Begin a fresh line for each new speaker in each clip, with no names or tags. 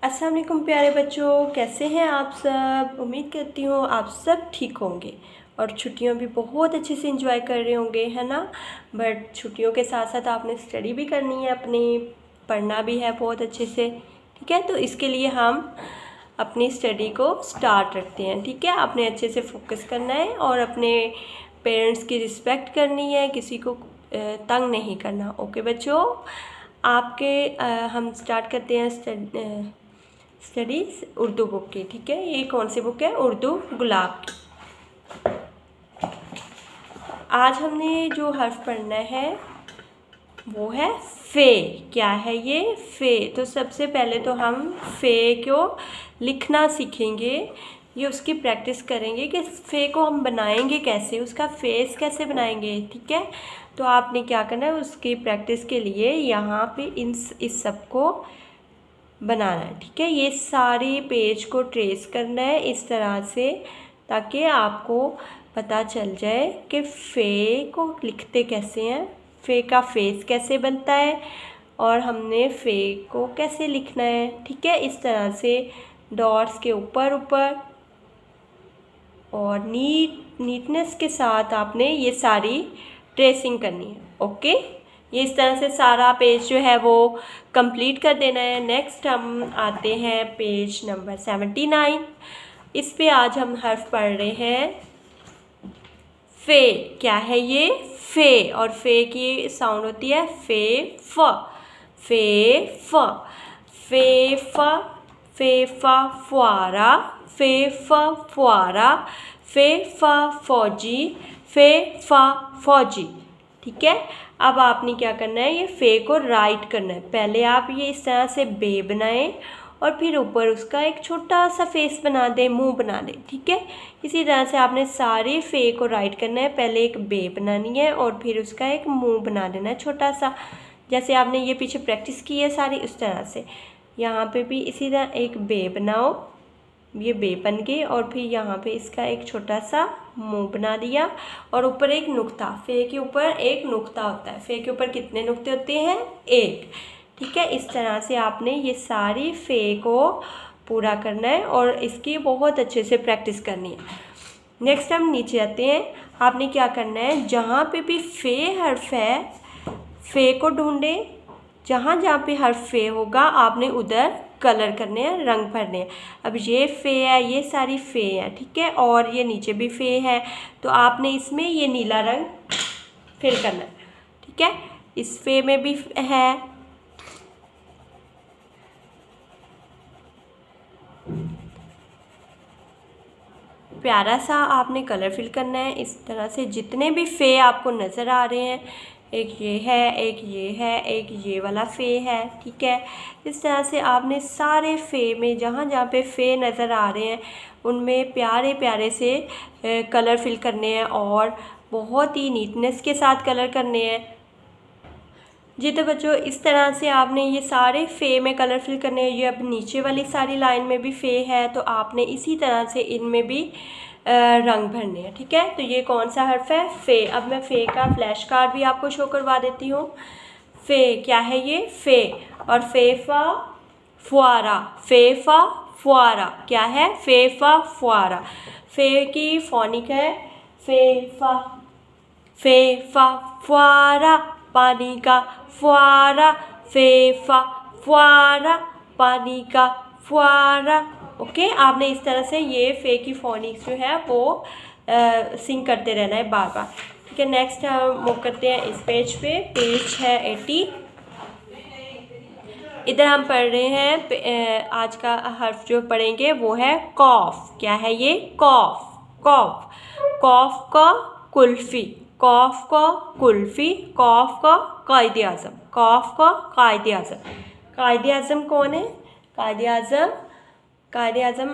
अस्सलाम वालेकुम प्यारे बच्चों, कैसे हैं आप सब। उम्मीद करती हूँ आप सब ठीक होंगे और छुट्टियों भी बहुत अच्छे से एंजॉय कर रहे होंगे, है ना। बट छुट्टियों के साथ साथ आपने स्टडी भी करनी है, अपनी पढ़ना भी है बहुत अच्छे से, ठीक है। तो इसके लिए हम अपनी स्टडी को स्टार्ट रखते हैं, ठीक है। आपने अच्छे से फोकस करना है और अपने पेरेंट्स की रिस्पेक्ट करनी है, किसी को तंग नहीं करना। ओके बच्चों, हम स्टार्ट करते हैं स्टडीज़ उर्दू बुक की, ठीक है। ये कौन सी बुक है? उर्दू गुलाब की। आज हमने जो हर्फ पढ़ना है वो है फ़े। क्या है ये? फ़े। तो सबसे पहले तो हम फ़े को लिखना सीखेंगे, ये उसकी प्रैक्टिस करेंगे कि फ़े को हम बनाएंगे कैसे, उसका फेस कैसे बनाएंगे, ठीक है। तो आपने क्या करना है, उसकी प्रैक्टिस के लिए यहाँ पे इस सब को बनाना है, ठीक है। ये सारे पेज को ट्रेस करना है इस तरह से, ताकि आपको पता चल जाए कि फ़े को लिखते कैसे हैं, फ़े का फेस कैसे बनता है और हमने फ़े को कैसे लिखना है, ठीक है। इस तरह से डॉट्स के ऊपर ऊपर और नीटनेस के साथ आपने ये सारी ट्रेसिंग करनी है। ओके, ये इस तरह से सारा पेज जो है वो कंप्लीट कर देना है। नेक्स्ट हम आते हैं पेज नंबर 79। इस पे आज हम हर्फ पढ़ रहे हैं फ़े। क्या है ये? फ़े। और फ़े की साउंड होती है फ़े फ। फ़े फ। फ़े फ। फ़े फ फुआरा। फ़े फ फुआरा। फ़े फ फौजी। फ़े फ फौजी, ठीक है। अब आपने क्या करना है, ये फ़े को राइट करना है। पहले आप ये इस तरह से बे बनाएं और फिर ऊपर उसका एक छोटा सा फेस बना दें, मुंह बना दें, ठीक है। इसी तरह से आपने सारे फ़े को राइट करना है। पहले एक बे बनानी है और फिर उसका एक मुंह बना देना है छोटा सा, जैसे आपने ये पीछे प्रैक्टिस की है सारी, उस तरह से यहाँ पे भी इसी तरह एक बे बनाओ। ये बे बन गई और फिर यहाँ पे इसका एक छोटा सा मुंह बना दिया और ऊपर एक नुक्ता। फ़े के ऊपर एक नुक्ता होता है। फ़े के ऊपर कितने नुक्ते होते हैं? एक, ठीक है। इस तरह से आपने ये सारी फ़े को पूरा करना है और इसकी बहुत अच्छे से प्रैक्टिस करनी है। नेक्स्ट हम नीचे आते हैं। आपने क्या करना है, जहाँ पे भी फ़े हर्फ है, फ़े को ढूंढें। जहाँ जहाँ पे हर्फ फ़े होगा आपने उधर कलर करने हैं, रंग भरने हैं। अब ये फ़े है, ये सारी फ़े है, ठीक है। और ये नीचे भी फ़े है, तो आपने इसमें ये नीला रंग फिल करना है, ठीक है। इस फ़े में भी है, प्यारा सा आपने कलर फिल करना है। इस तरह से जितने भी फ़े आपको नज़र आ रहे हैं, एक ये है, एक ये है, एक ये वाला फ़े है, ठीक है। इस तरह से आपने सारे फ़े में जहाँ जहाँ पे फ़े नज़र आ रहे हैं उनमें प्यारे प्यारे से कलर फिल करने हैं और बहुत ही नीटनेस के साथ कलर करने हैं जी। तो बच्चों, इस तरह से आपने ये सारे फ़े में कलर फिल करने हैं। ये अब नीचे वाली सारी लाइन में भी फ़े है, तो आपने इसी तरह से इनमें भी रंग भरने हैं, ठीक है। तो ये कौन सा हर्फ है? फ़े। अब मैं फ़े का फ्लैश कार्ड भी आपको शो करवा देती हूँ। फ़े क्या है ये? फ़े। और फ़े फ़ा फुआरा। फ़े फ़ा फुआरा क्या है? फ़े फ़ा फुआरा। फ़े की फोनिक है फ़े फ़ा। फ़े फ़ा फुआरा, पानी का फुआरा। फ़े फ़ा फुआरा, पानी का फुआरा। ओके, आपने इस तरह से ये फ़े की फोनिक्स जो है वो सिंग करते रहना है बार बार, ठीक है। नेक्स्ट हम मूव करते हैं इस पेज पे। पेज है 80। इधर हम पढ़ रहे हैं आज का हर्फ जो पढ़ेंगे वो है कॉफ। क्या है ये? कॉफ। कॉफ। कॉफ का कुल्फ़ी। कॉफ का कुल्फ़ी। कॉफ का कायदे आज़म। कॉफ का कायदे आज़म। कायदे आज़म कौन है? कायदे आज़म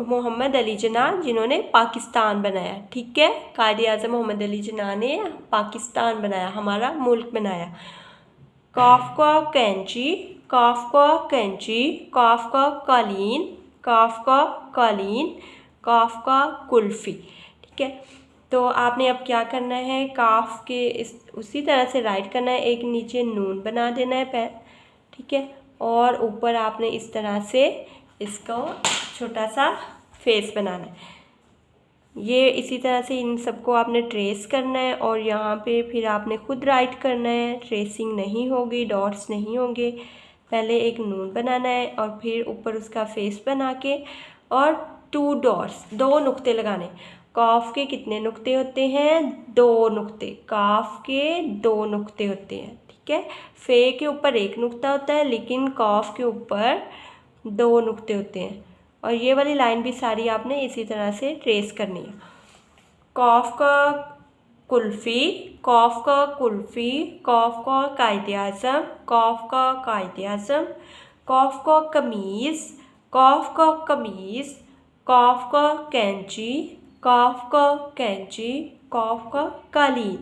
मोहम्मद अली जिन्ना, जिन्होंने पाकिस्तान बनाया, ठीक है। कायदे आज़म मोहम्मद अली जिन्ना ने पाकिस्तान बनाया, हमारा मुल्क बनाया। काफ का कैंची। काफ का कैंची। काफ का कालीन। काफ का कालीन। काफ का कुल्फ़ी, ठीक है। तो आपने अब क्या करना है, काफ के उसी तरह से राइट करना है, एक नीचे नून बना देना है पैर, ठीक है। और ऊपर आपने इस तरह से इसको छोटा सा फेस बनाना है। ये इसी तरह से इन सबको आपने ट्रेस करना है और यहाँ पे फिर आपने खुद राइट करना है। ट्रेसिंग नहीं होगी, डॉट्स नहीं होंगे। पहले एक नून बनाना है और फिर ऊपर उसका फेस बना के और 2 डॉट्स, 2 नुक्ते लगाने। काफ के कितने नुक्ते होते हैं? 2 नुक्ते। काफ के 2 नुक्ते होते हैं, ठीक है। फे के ऊपर 1 नुक्ता होता है, लेकिन काफ के ऊपर 2 नुक्ते होते हैं। और ये वाली लाइन भी सारी आपने इसी तरह से ट्रेस करनी है। कॉफ का कुल्फ़ी, कॉफ का कुल्फ़ी, कॉफ का कायदे-आज़म, कॉफ का कायदे-आज़म, कॉफ का कमीज़, कॉफ का कमीज़, कॉफ का कैंची, कॉफ का कैंची, कॉफ का कालीन,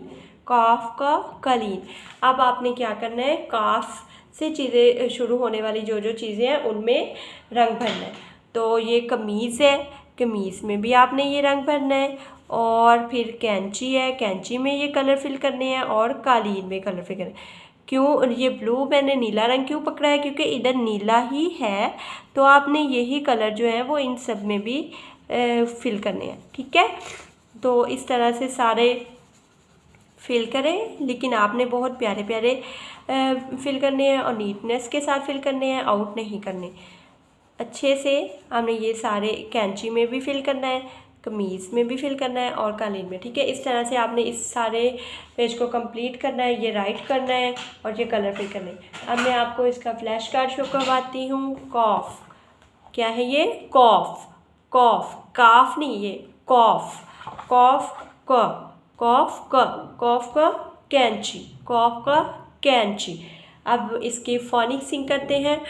कॉफ का कालीन। अब आपने क्या करना है? काफ से चीज़ें शुरू होने वाली जो जो चीज़ें हैं उनमें रंग भरना है। तो ये कमीज़ है, कमीज़ में भी आपने ये रंग भरना है। और फिर कैंची है, कैंची में ये कलर फिल करने हैं और कालीन में कलर फिल करने हैं। क्यों ये ब्लू मैंने नीला रंग क्यों पकड़ा है? क्योंकि इधर नीला ही है, तो आपने यही कलर जो है वो इन सब में भी फिल करने हैं, ठीक है। तो इस तरह से सारे फिल करें, लेकिन आपने बहुत प्यारे प्यारे फिल करने हैं और नीटनेस के साथ फिल करने हैं, आउट नहीं करने। अच्छे से हमने ये सारे कैंची में भी फिल करना है, कमीज़ में भी फिल करना है और कालीन में, ठीक है। इस तरह से आपने इस सारे पेज को कंप्लीट करना है, ये राइट करना है और ये कलर फिल करना है। अब मैं आपको इसका फ्लैश कार्ड शो करवाती हूँ। कॉफ, क्या है ये? कॉफ, कॉफ, काफ नहीं, ये कॉफ, कॉफ क, कॉफ क, कॉफ का कैंची, कॉफ का कैंची। अब इसकी फोनिक सिंग करते हैं।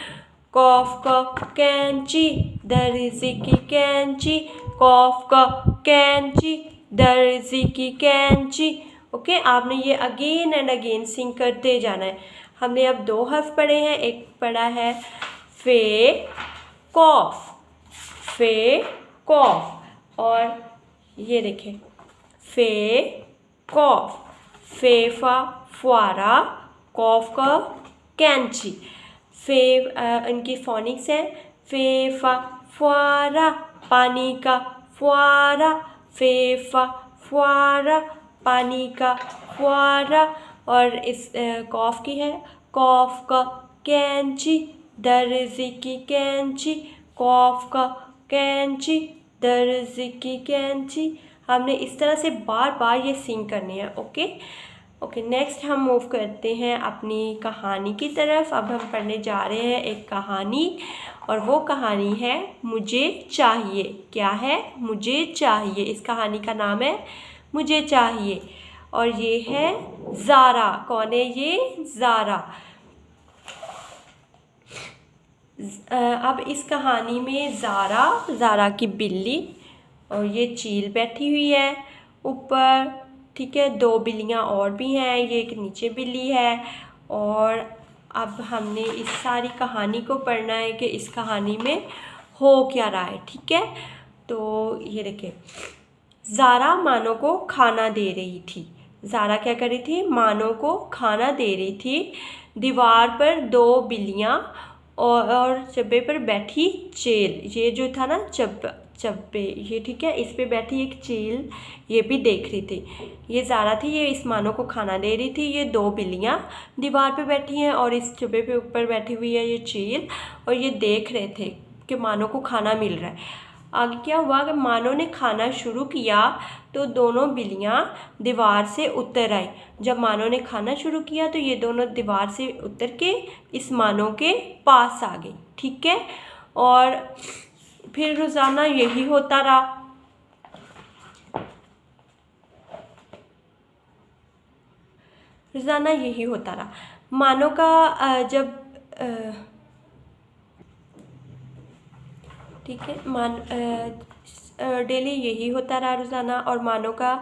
कॉफ का कैंची, दर्जी की कैंची, कॉफ का कैंची, दर्जी की कैंची। ओके, आपने ये अगेन एंड अगेन सिंग करते जाना है। हमने अब 2 हर्फ पढ़े हैं। एक पढ़ा है फे कॉफ, फे कॉफ, और ये देखें फे कॉफ, फेफा फुआरा, कॉफ का कैंची। फे इनकी फोनिक्स है। फेफा फुआरा, पानी का फुआरा, फेफा फुआरा, पानी का फुआरा। और इस कॉफ की है कॉफ का कैंची, दर्जी की कैंची, कॉफ का कैंची, दर्जी की कैंची। हमने इस तरह से बार बार ये सिंग करनी है। ओके ओके, नेक्स्ट हम मूव करते हैं अपनी कहानी की तरफ। अब हम पढ़ने जा रहे हैं एक कहानी, और वो कहानी है मुझे चाहिए। क्या है? मुझे चाहिए। इस कहानी का नाम है मुझे चाहिए, और ये है ज़ारा। कौन है ये? ज़ारा। अब इस कहानी में ज़ारा की बिल्ली और ये चील बैठी हुई है ऊपर, ठीक है। 2 बिल्लियाँ और भी हैं, ये एक नीचे बिल्ली है। और अब हमने इस सारी कहानी को पढ़ना है कि इस कहानी में हो क्या रहा है, ठीक है। तो ये देखिए, ज़ारा मानो को खाना दे रही थी। ज़ारा क्या कर रही थी? मानो को खाना दे रही थी। दीवार पर 2 बिल्लियाँ और चब्बे पर बैठी चील, ये जो था ना चब्बे, ये ठीक है, इस पे बैठी एक चील, ये भी देख रही थी। ये ज़ारा थी, ये इस मानो को खाना दे रही थी। ये 2 बिल्लियाँ दीवार पे बैठी हैं और इस चब्बे पे ऊपर बैठी हुई है ये चील, और ये देख रहे थे कि मानो को खाना मिल रहा है। आगे क्या हुआ कि मानो ने खाना शुरू किया तो दोनों बिल्लियाँ दीवार से उतर आई। जब मानो ने खाना शुरू किया तो ये दोनों दीवार से उतर के इस मानो के पास आ गई, ठीक है। और फिर रोज़ाना यही होता रहा। रोज़ाना यही होता रहा। मानो का जब ठीक है, डेली यही होता रहा रोज़ाना। और मानो का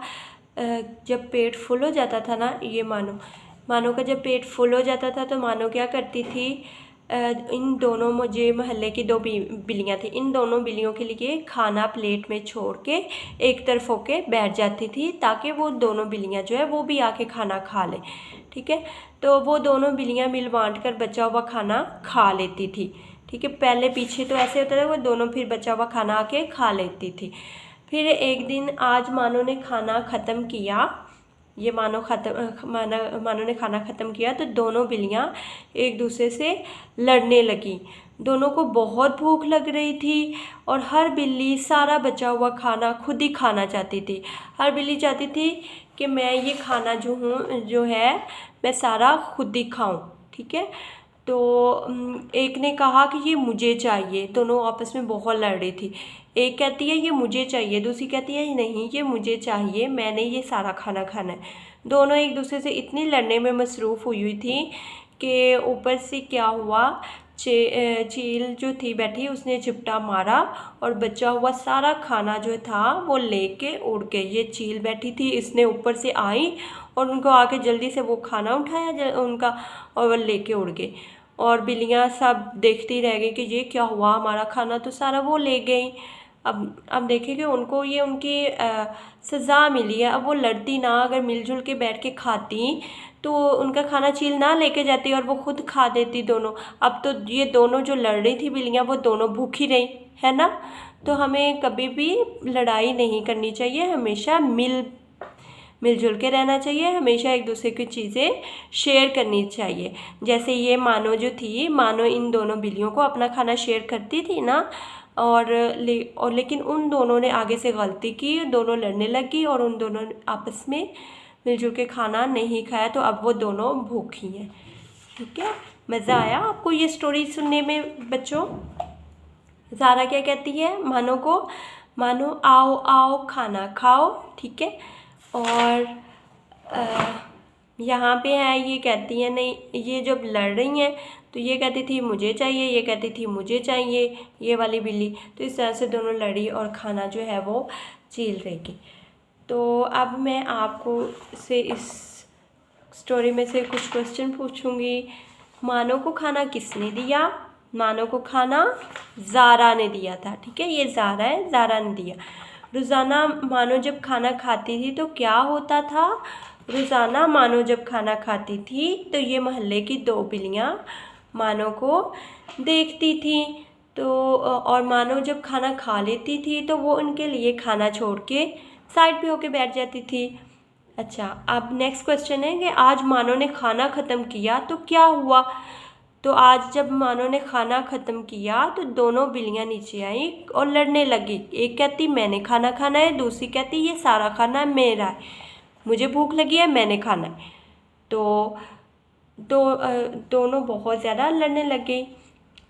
जब पेट फुल हो जाता था ना, ये मानो का जब पेट फुल हो जाता था तो मानो क्या करती थी, इन दोनों मुझे मोहल्ले की 2 बिल्लियाँ थी, इन दोनों बिल्लियों के लिए खाना प्लेट में छोड़ के एक तरफ होके बैठ जाती थी, ताकि वो दोनों बिल्लियाँ जो है वो भी आके खाना खा लें, ठीक है। तो वो दोनों बिल्लियाँ मिल बांट कर बचा हुआ खाना खा लेती थी। ठीक है, पहले पीछे तो ऐसे होता था, वो दोनों फिर बचा हुआ खाना आके खा लेती थी। फिर एक दिन आज मानो ने खाना ख़त्म किया, ये मानो ने खाना ख़त्म किया तो दोनों बिल्लियाँ एक दूसरे से लड़ने लगी। दोनों को बहुत भूख लग रही थी और हर बिल्ली सारा बचा हुआ खाना खुद ही खाना चाहती थी। हर बिल्ली चाहती थी कि मैं ये खाना जो है मैं सारा खुद ही खाऊं। ठीक है, तो एक ने कहा कि ये मुझे चाहिए। दोनों आपस में बहुत लड़ रही थी। एक कहती है ये मुझे चाहिए, दूसरी कहती है नहीं ये मुझे चाहिए, मैंने ये सारा खाना खाना है। दोनों एक दूसरे से इतनी लड़ने में मसरूफ़ हुई थी कि ऊपर से क्या हुआ, चील जो थी बैठी उसने झपटा मारा और बचा हुआ सारा खाना जो था वो लेके उड़ गई। ये चील बैठी थी, इसने ऊपर से आई और उनको आके जल्दी से वो खाना उठाया उनका और वो लेके उड़ गए। और बिल्लियाँ सब देखती रह गई कि ये क्या हुआ, हमारा खाना तो सारा वो ले गई। अब देखें कि उनको ये उनकी सज़ा मिली है। अब वो लड़ती ना, अगर मिलजुल के बैठ के खाती तो उनका खाना चील ना लेके जाती और वो खुद खा देती दोनों। अब तो ये दोनों जो लड़ रही थी बिल्लियाँ वो दोनों भूखी रही, है ना। तो हमें कभी भी लड़ाई नहीं करनी चाहिए, हमेशा मिलजुल के रहना चाहिए, हमेशा एक दूसरे की चीज़ें शेयर करनी चाहिए। जैसे ये मानो जो थी, मानो इन दोनों बिल्लियों को अपना खाना शेयर करती थी ना, लेकिन उन दोनों ने आगे से गलती की, दोनों लड़ने लगी और उन दोनों ने आपस में मिलजुल के खाना नहीं खाया, तो अब वो दोनों भूखी हैं। ठीक है, मज़ा आया आपको ये स्टोरी सुनने में बच्चों। ज़ारा क्या कहती है मानो को, मानो आओ आओ खाना खाओ। ठीक है, और यहाँ पे है ये कहती है नहीं, ये जब लड़ रही हैं तो ये कहती थी मुझे चाहिए, ये कहती थी मुझे चाहिए, ये वाली बिल्ली। तो इस तरह से दोनों लड़ी और खाना जो है वो चील रहेगी। तो अब मैं आपको से इस स्टोरी में से कुछ क्वेश्चन पूछूंगी। मानो को खाना किसने दिया? मानो को खाना ज़ारा ने दिया था। ठीक है, ये ज़ारा है, ज़ारा ने दिया। रोज़ाना मानो जब खाना खाती थी तो क्या होता था? रोज़ाना मानो जब खाना खाती थी तो ये मोहल्ले की दो बिल्लियाँ मानो को देखती थी। तो और मानो जब खाना खा लेती थी तो वो उनके लिए खाना छोड़ के साइड पे होके बैठ जाती थी। अच्छा, अब नेक्स्ट क्वेश्चन है कि आज मानो ने खाना ख़त्म किया तो क्या हुआ? तो आज जब मानो ने खाना ख़त्म किया तो दोनों बिल्लियाँ नीचे आई और लड़ने लगी। एक कहती मैंने खाना खाना है, दूसरी कहती ये सारा खाना मेरा है, मुझे भूख लगी है, मैंने खाना है। तो दोनों बहुत ज़्यादा लड़ने लग गई।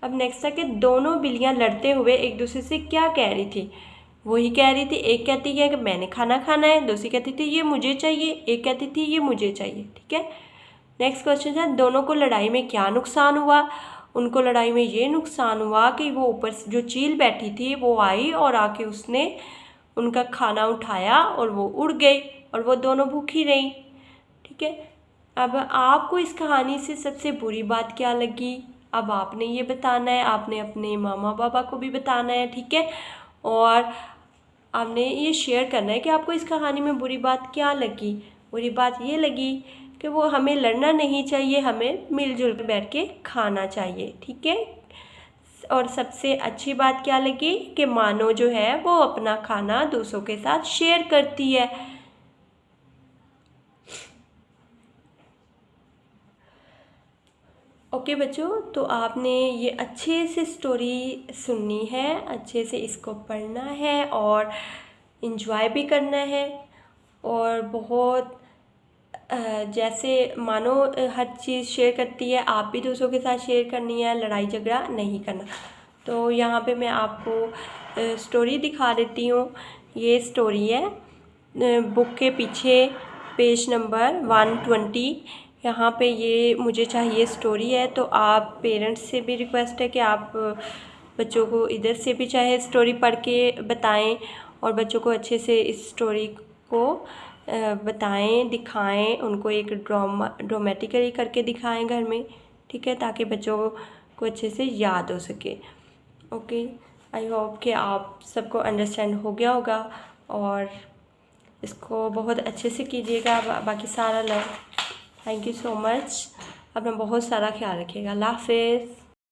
अब नेक्स्ट है कि दोनों बिल्लियाँ लड़ते हुए एक दूसरे से क्या कह रही थी? वही कह रही थी, एक कहती है कि मैंने खाना खाना है, दूसरी कहती थी ये मुझे चाहिए, एक कहती थी ये मुझे चाहिए। ठीक है, नेक्स्ट क्वेश्चन है दोनों को लड़ाई में क्या नुकसान हुआ? उनको लड़ाई में ये नुकसान हुआ कि वो ऊपर से जो चील बैठी थी वो आई और आके उसने उनका खाना उठाया और वो उड़ गई और वो दोनों भूखी रहीं। ठीक है, अब आपको इस कहानी से सबसे बुरी बात क्या लगी? अब आपने ये बताना है, आपने अपने मामा पापा को भी बताना है। ठीक है, और आपने ये शेयर करना है कि आपको इस कहानी में बुरी बात क्या लगी। बुरी बात ये लगी कि वो हमें लड़ना नहीं चाहिए, हमें मिलजुल कर बैठ के खाना चाहिए। ठीक है, और सबसे अच्छी बात क्या लगी कि मानो जो है वो अपना खाना दूसरों के साथ शेयर करती है। ओके बच्चों, तो आपने ये अच्छे से स्टोरी सुननी है, अच्छे से इसको पढ़ना है और इन्जॉय भी करना है। और बहुत जैसे मानो हर चीज़ शेयर करती है, आप भी दूसरों के साथ शेयर करनी है, लड़ाई झगड़ा नहीं करना। तो यहाँ पे मैं आपको स्टोरी दिखा देती हूँ। ये स्टोरी है बुक के पीछे पेज नंबर 120। यहाँ पे ये मुझे चाहिए स्टोरी है। तो आप पेरेंट्स से भी रिक्वेस्ट है कि आप बच्चों को इधर से भी चाहे स्टोरी पढ़ के बताएं और बच्चों को अच्छे से इस स्टोरी को बताएं, दिखाएं, उनको एक ड्रामेटिकली करके दिखाएं घर में। ठीक है, ताकि बच्चों को अच्छे से याद हो सके। ओके, आई होप कि आप सबको अंडरस्टैंड हो गया होगा और इसको बहुत अच्छे से कीजिएगा। बाकी सारा love. Thank you so much. अपना बहुत सारा ख्याल रखिएगा। अल्लाह हाफिज़।